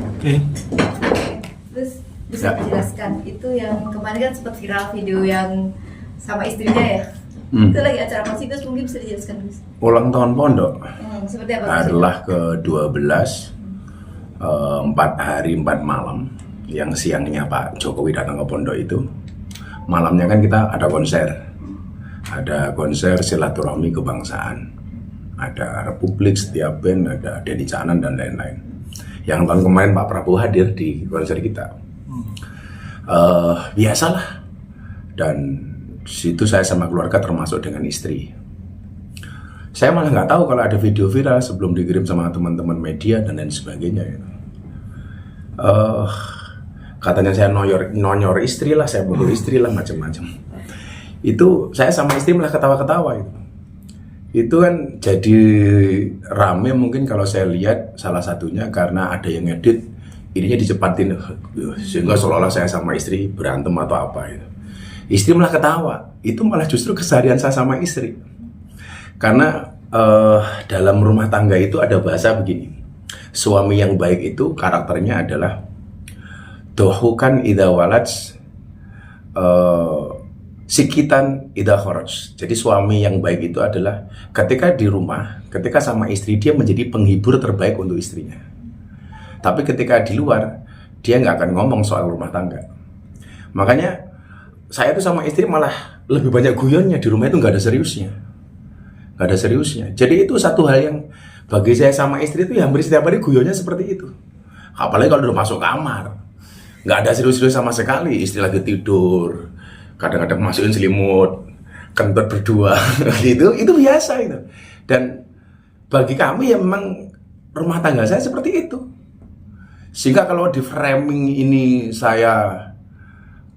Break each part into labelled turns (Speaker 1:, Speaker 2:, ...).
Speaker 1: Oke.
Speaker 2: Terus bisa dijelaskan itu yang kemarin kan sempat viral video yang sama istrinya ya? Itu lagi acara apa sih Gus? Mungkin bisa dijelaskan Gus?
Speaker 3: Ulang tahun pondok
Speaker 2: Seperti apa Gus?
Speaker 3: adalah ke-12 4 hari 4 malam. Yang siangnya Pak Jokowi datang ke pondok itu, malamnya kan kita ada konser. Ada konser silaturahmi kebangsaan. Ada Republik, Setiap Band, ada Denny Canan dan lain-lain. Yang tahun kemarin Pak Prabowo hadir di konser kita. Biasalah. Dan situ saya sama keluarga termasuk dengan istri. Saya malah nggak tahu kalau ada video viral sebelum dikirim sama teman-teman media dan lain sebagainya. Katanya saya nonyor istri lah, saya pukul istri lah, macam-macam. Itu saya sama istri malah ketawa-ketawa itu. Itu kan jadi rame mungkin kalau saya lihat salah satunya karena ada yang ngedit ininya dicepatin sehingga seolah-olah saya sama istri berantem atau apa itu. Istri malah ketawa. Itu malah justru keseharian saya sama istri. Karena dalam rumah tangga itu ada bahasa begini. Suami yang baik itu karakternya adalah dohukan idha walaj sikitan idha kharaj. Jadi suami yang baik itu adalah ketika di rumah, ketika sama istri dia menjadi penghibur terbaik untuk istrinya. Tapi ketika di luar, dia nggak akan ngomong soal rumah tangga. Makanya saya tuh sama istri malah lebih banyak guyonnya, di rumah itu nggak ada seriusnya. Nggak ada seriusnya. Jadi itu satu hal yang bagi saya sama istri itu ya hampir setiap hari guyonnya seperti itu. Apalagi kalau udah masuk kamar. Nggak ada serius-serius sama sekali, istri lagi tidur, kadang-kadang masukin selimut, kentut berdua, gitu, itu biasa itu. Dan bagi kami ya memang rumah tangga saya seperti itu. Sehingga kalau di framing ini saya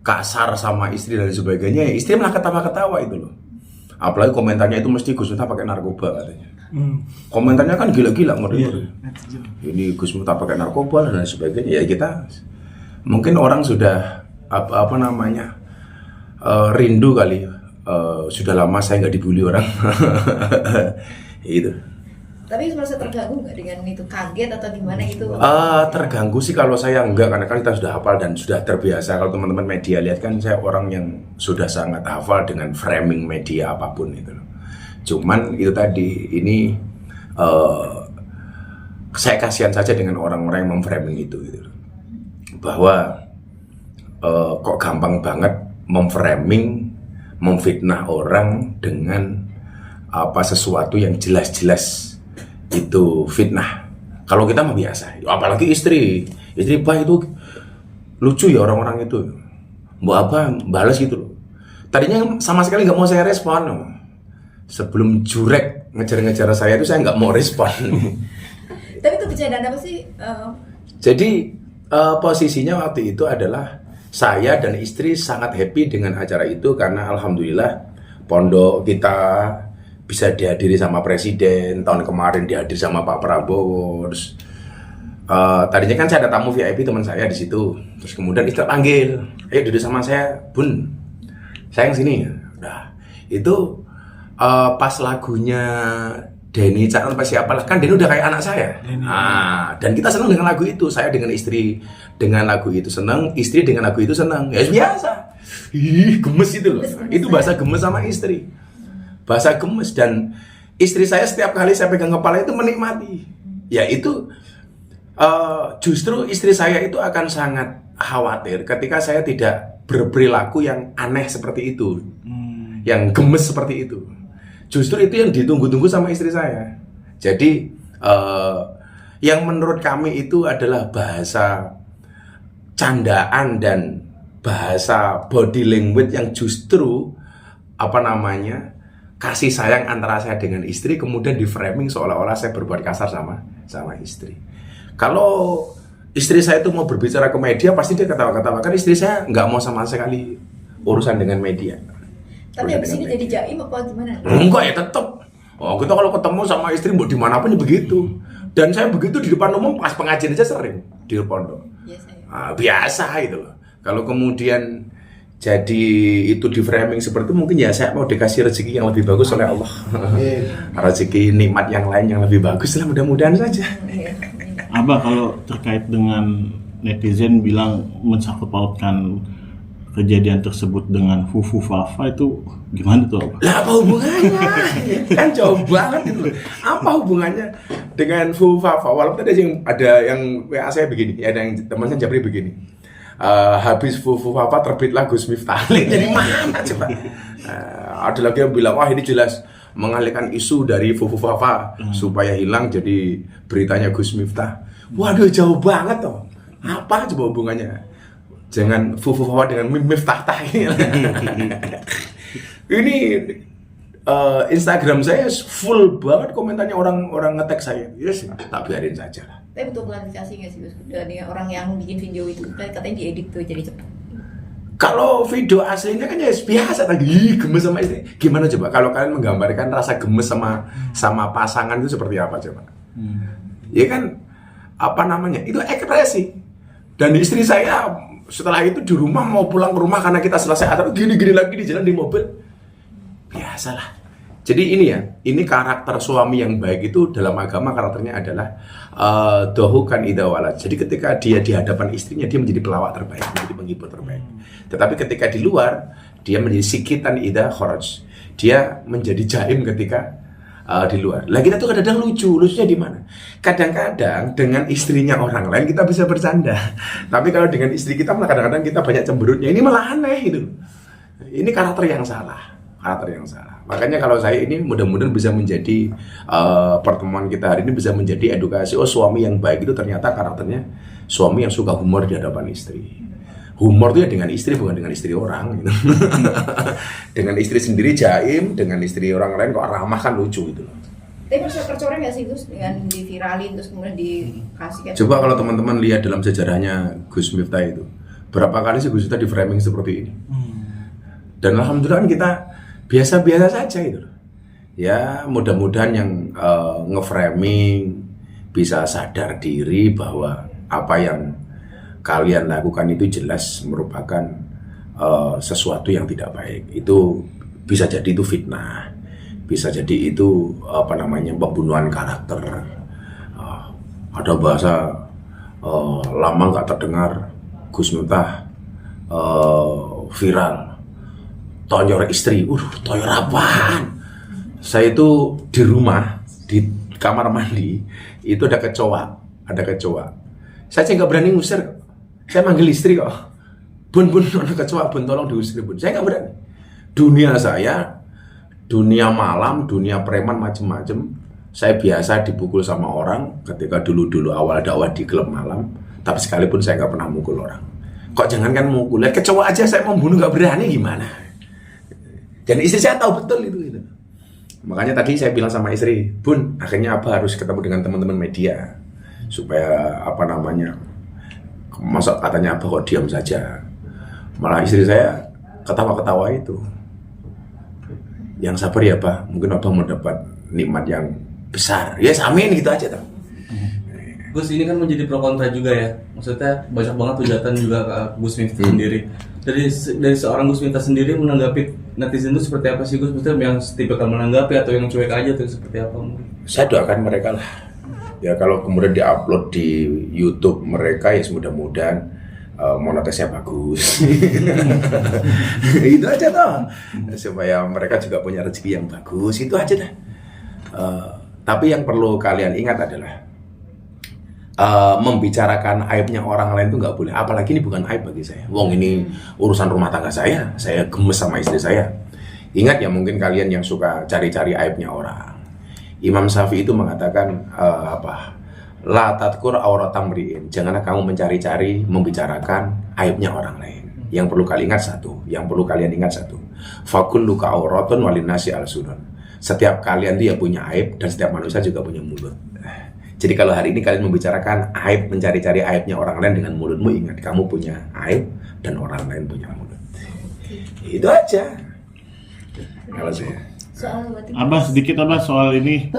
Speaker 3: kasar sama istri dan sebagainya, ya istri malah ketawa-ketawa itu loh. Apalagi komentarnya itu mesti Gus Miftah pakai narkoba katanya. Komentarnya kan gila-gila, ngeri-ngeri. Ini Gus Miftah pakai narkoba dan sebagainya, ya kita mungkin orang sudah apa namanya rindu kali, sudah lama saya nggak dibully orang. Itu.
Speaker 2: Tapi merasa terganggu nggak dengan itu, kaget atau gimana gitu?
Speaker 3: Terganggu sih kalau saya enggak, karena kan kita sudah hafal dan sudah terbiasa. Kalau teman-teman media lihat kan saya orang yang sudah sangat hafal dengan framing media apapun itu. Cuman itu tadi ini saya kasihan saja dengan orang-orang yang memframing itu gitu. Bahwa kok gampang banget memframing, memfitnah orang dengan apa sesuatu yang jelas-jelas itu fitnah. Kalau kita mah biasa, apalagi istri bah itu lucu ya orang-orang itu. Mbak apa balas gitu loh. Tadinya sama sekali nggak mau saya respon. Sebelum jurek ngejar-ngejar saya itu saya nggak mau respon.
Speaker 2: Tapi itu kejadian apa sih?
Speaker 3: Jadi posisinya waktu itu adalah saya dan istri sangat happy dengan acara itu karena alhamdulillah pondok kita bisa dihadiri sama presiden, tahun kemarin dihadiri sama Pak Prabowo. Terus tadinya kan saya ada tamu VIP teman saya di situ. Terus kemudian istri panggil, ayo duduk sama saya, Bun. Saya yang sini. Nah, itu pas lagunya Denny Canan apa siapalah, kan Denny udah kayak anak saya. Dan kita senang dengan lagu itu. Saya dengan istri dengan lagu itu senang, istri dengan lagu itu senang. Ya biasa. Gemes itu loh. Itu bahasa gemes sama istri. Bahasa gemes, dan istri saya setiap kali saya pegang kepala itu menikmati. Ya itu justru istri saya itu akan sangat khawatir ketika saya tidak berperilaku yang aneh seperti itu, yang gemes seperti itu. Justru itu yang ditunggu-tunggu sama istri saya. Jadi yang menurut kami itu adalah bahasa candaan dan bahasa body language yang justru apa namanya kasih sayang antara saya dengan istri, kemudian di framing seolah-olah saya berbuat kasar sama istri. Kalau istri saya itu mau berbicara ke media, pasti dia ketawa-ketawa. Kan istri saya nggak mau sama sekali urusan dengan media.
Speaker 2: Tapi habis ini jadi jaim apa gimana?
Speaker 3: Enggak ya tetap. Kita kalau ketemu sama istri mau dimanapun ya begitu. Dan saya begitu di depan umum pas pengajian aja sering di pondok. Biasa itu loh. Kalau kemudian jadi itu di framing seperti itu, mungkin ya saya mau dikasih rezeki yang lebih bagus oleh Allah. Rezeki nikmat yang lain yang lebih bagus lah, mudah-mudahan saja.
Speaker 1: Abah, kalau terkait dengan netizen bilang mensangkut pautkan kejadian tersebut dengan Fufu Fafa itu gimana tuh Abah?
Speaker 3: Lah apa hubungannya? Kan jauh banget itu. Apa hubungannya dengan Fufu Fafa? Walaupun ada yang WA saya begini, ada yang teman saya Japri begini. Habis Fufu Fafa terbitlah Gus Miftah. Jadi mana coba? Ada lagi yang bilang, wah ini jelas mengalihkan isu dari Fufu Fafa supaya hilang jadi beritanya Gus Miftah. Waduh jauh banget toh. Apa coba hubungannya? Jangan Fufu Fafa dengan Miftah ini. Ini Instagram saya full banget komentarnya orang nge-tag saya. Yes, tak biarin saja lah.
Speaker 2: Tapi butuh klarifikasi nggak sih Gus? Dari orang yang bikin video itu kan katanya diedit tuh jadi cepat.
Speaker 3: Kalau video aslinya kan ya biasa tadi gemes sama istri. Gimana coba kalau kalian menggambarkan rasa gemes sama pasangan itu seperti apa coba? Ya kan apa namanya? Itu ekspresi. Dan istri saya setelah itu di rumah mau pulang ke rumah karena kita selesai atau gini-gini lagi di jalan di mobil. Biasalah. Jadi ini ya, ini karakter suami yang baik itu dalam agama karakternya adalah dohukan idawala. Jadi ketika dia di hadapan istrinya dia menjadi pelawak terbaik, menjadi penghibur terbaik. Tetapi ketika di luar dia menjadi sikitan ida kharaj. Dia menjadi jaim ketika di luar. Lah kita tuh kadang-kadang lucunya di mana? Kadang-kadang dengan istrinya orang lain kita bisa bercanda. Tapi kalau dengan istri kita malah kadang-kadang kita banyak cemberutnya. Ini malah aneh itu. Ini karakter yang salah. Karakter yang salah. Makanya kalau saya ini mudah-mudahan bisa menjadi pertemuan kita hari ini bisa menjadi edukasi. Oh suami yang baik itu ternyata karakternya suami yang suka humor di hadapan istri. Humor itu ya dengan istri bukan dengan istri orang gitu. Dengan istri sendiri jaim, dengan istri orang lain kok ramah kan lucu gitu.
Speaker 2: Tapi bisa tercoreng nggak sih Gus dengan diviralin terus kemudian dikasih?
Speaker 3: Coba kalau teman-teman lihat dalam sejarahnya Gus Miftah itu, berapa kali sih Gus Miftah di framing seperti ini? Dan alhamdulillah kita biasa-biasa saja itu. Ya mudah-mudahan yang nge-framing bisa sadar diri bahwa apa yang kalian lakukan itu jelas merupakan sesuatu yang tidak baik. Itu bisa jadi itu fitnah, bisa jadi itu apa namanya pembunuhan karakter. Ada bahasa lama nggak terdengar Gus Miftah viral, tonyor istri. Tonyor apaan? Saya itu di rumah di kamar mandi itu ada kecoa. Saya nggak berani ngusir. Saya manggil istri kok, bun, ada kecoa, bun, tolong diusir bun. Saya nggak berani. Dunia saya, dunia malam, dunia preman macem-macem. Saya biasa dipukul sama orang ketika dulu awal dakwah di klub malam. Tapi sekalipun saya nggak pernah mukul orang. Kok jangankan mukul, lihat kecoa aja saya membunuh nggak berani gimana? Dan istri saya tahu betul itu. Makanya tadi saya bilang sama istri, bun, akhirnya apa harus ketemu dengan teman-teman media supaya apa namanya? Masa katanya apa kok diam saja. Malah istri saya ketawa-ketawa itu. Yang sabar ya Pak, mungkin Abah mau dapat nikmat yang besar. Ya amin gitu aja tuh.
Speaker 4: Gus ini kan menjadi pro kontra juga ya. Maksudnya banyak banget hujatan juga ke Gus Miftah sendiri. Dari seorang Gus Miftah sendiri menanggapi netizen itu seperti apa sih Gus? Maksudnya yang tipikal menanggapi atau yang cuek aja tuh seperti apa?
Speaker 3: Saya doakan mereka lah. Ya kalau kemudian diupload di YouTube mereka ya mudah-mudahan monetisnya bagus. Itu aja toh. Supaya mereka juga punya rezeki yang bagus. Itu aja dah. Tapi yang perlu kalian ingat adalah membicarakan aibnya orang lain itu nggak boleh. Apalagi ini bukan aib bagi saya. Wong ini urusan rumah tangga saya gemes sama istri saya. Ingat ya mungkin kalian yang suka cari-cari aibnya orang. Imam Syafi'i itu mengatakan la tadkur auratam ri'in. Janganlah kamu mencari-cari membicarakan aibnya orang lain. Yang perlu kalian ingat satu. Fakulluka auratun walinasi al-sunan. Setiap kalian dia punya aib dan setiap manusia juga punya mulut. Jadi kalau hari ini kalian membicarakan aib, mencari-cari aibnya orang lain dengan mulutmu, ingat kamu punya aib dan orang lain punya mulut. Itu aja. Kalau saya.
Speaker 1: Abah sedikit soal ini